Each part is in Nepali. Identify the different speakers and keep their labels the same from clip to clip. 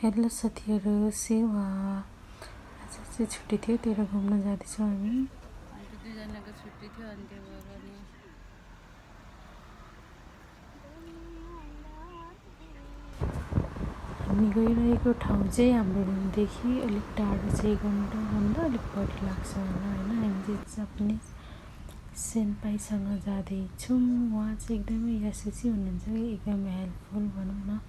Speaker 1: हेलो साथीहरू, सेवा आज चाहिँ छुट्टी थियो, त्यही घुम्न जाँदैछौँ हामी।
Speaker 2: अन्त दुईजनाको छुट्टी थियो अनि त्यो भएर नि
Speaker 1: हामी गइरहेको ठाउँ चाहिँ हाम्रो रुमदेखि अलिक टाढो चाहिँ 1 घन्टाभन्दा अलिक बढी लाग्छ होला होइन। हामी चाहिँ जापानिज सेन्पाईसँग जाँदैछौँ। उहाँ चाहिँ एकदमै यासुची हुनुहुन्छ कि एकदमै हेल्पफुल भनौँ न।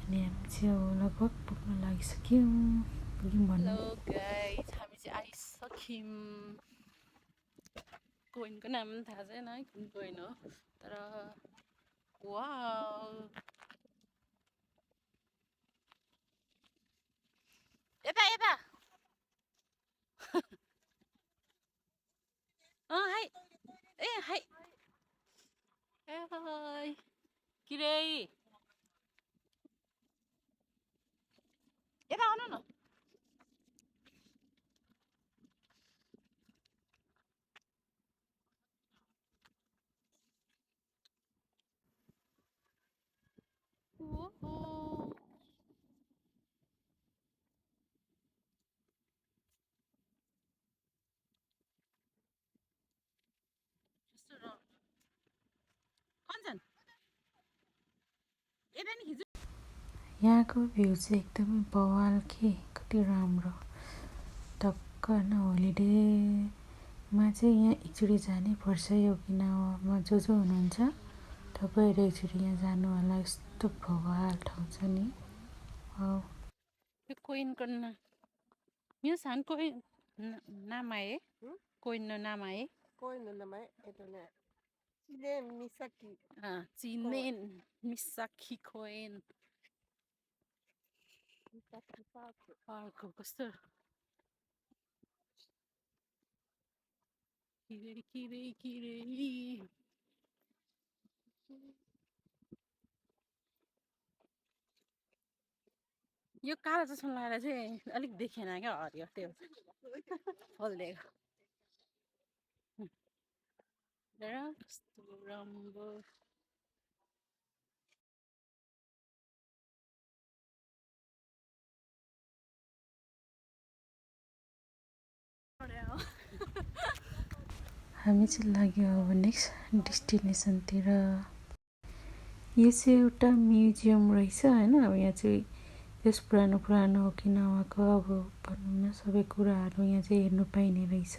Speaker 1: अनि हामी चाहिँ लगभग पुग्न लागिसक्यौँ, पुग्यौँ भनौँ।
Speaker 2: हेलो गाइज, हामी चाहिँ आइसक्यौँ। कोइनको नाम पनि थाहा छैन है कुन कोइन हो, तर वाउ यता यता हाई ए हाई ए हाई किरे यता आउनु न। कञ्चन यता नि खिच्नु।
Speaker 1: यहाँको भ्यू चाहिँ एकदमै बवाल के, कति राम्रो। टक्क होइन, होलिडेमा चाहिँ यहाँ एकचोटि जानै पर्छ। यो ओकिनावामा जो हुनुहुन्छ तपाईँहरू एकचोटि यहाँ जानु होला। यस्तो बवाल ठाउँ छ नि।
Speaker 2: यो कोइनको यो सान कोइन नाम आए कोइन नाम आए चिने मिसाकी कोइन पार्कको कस्तो किरे किरे किरे यो कालो चस्मा लगाएर चाहिँ अलिक देखेन क्या, हरियो त्यो फल्दिएको कस्तो राम्रो।
Speaker 1: हामी चाहिँ लाग्यो अब नेक्स्ट डेस्टिनेसनतिर। यो चाहिँ एउटा म्युजियम रहेछ होइन। अब यहाँ चाहिँ त्यस पुरानो ओकिनावाको अब भनौँ न सबै कुराहरू यहाँ चाहिँ हेर्नु पाइने रहेछ।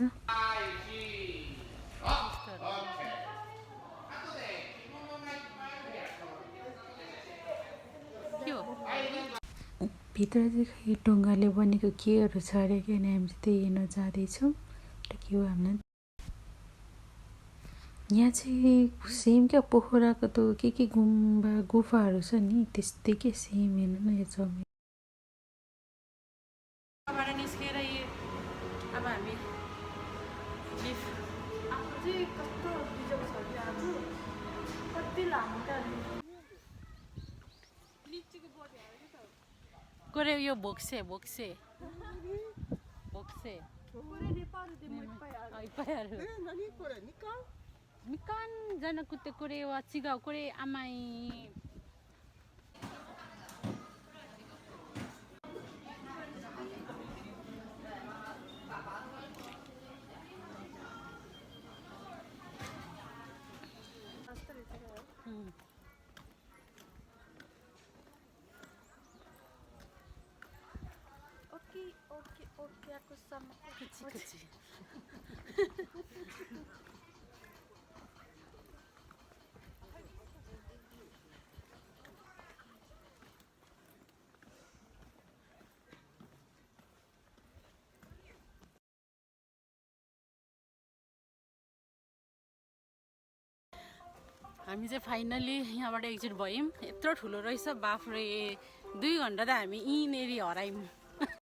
Speaker 1: भित्र चाहिँ खै ढुङ्गाले बनेको केहरू छ अरे कि, अनि हामी चाहिँ त्यही हेर्न जाँदैछौँ। के हो हामीलाई यहाँ चाहिँ सेम क्या पोखराको त के गुम्बा गुफाहरू छ नि, त्यस्तै के सेम हेर्नु न। यो जमिन
Speaker 2: निस्केर अब हामी कोरे यो भोक्से निकान जना कुत्ते कोरे वा चिगाउ कोरे Amai okay aku sama kecil. हामी चाहिँ फाइनली यहाँबाट एक्जिट भयौँ। यत्रो ठुलो रहेछ, बाफ्रे 2 घन्टा त हामी यहीँनेरि हरायौँ।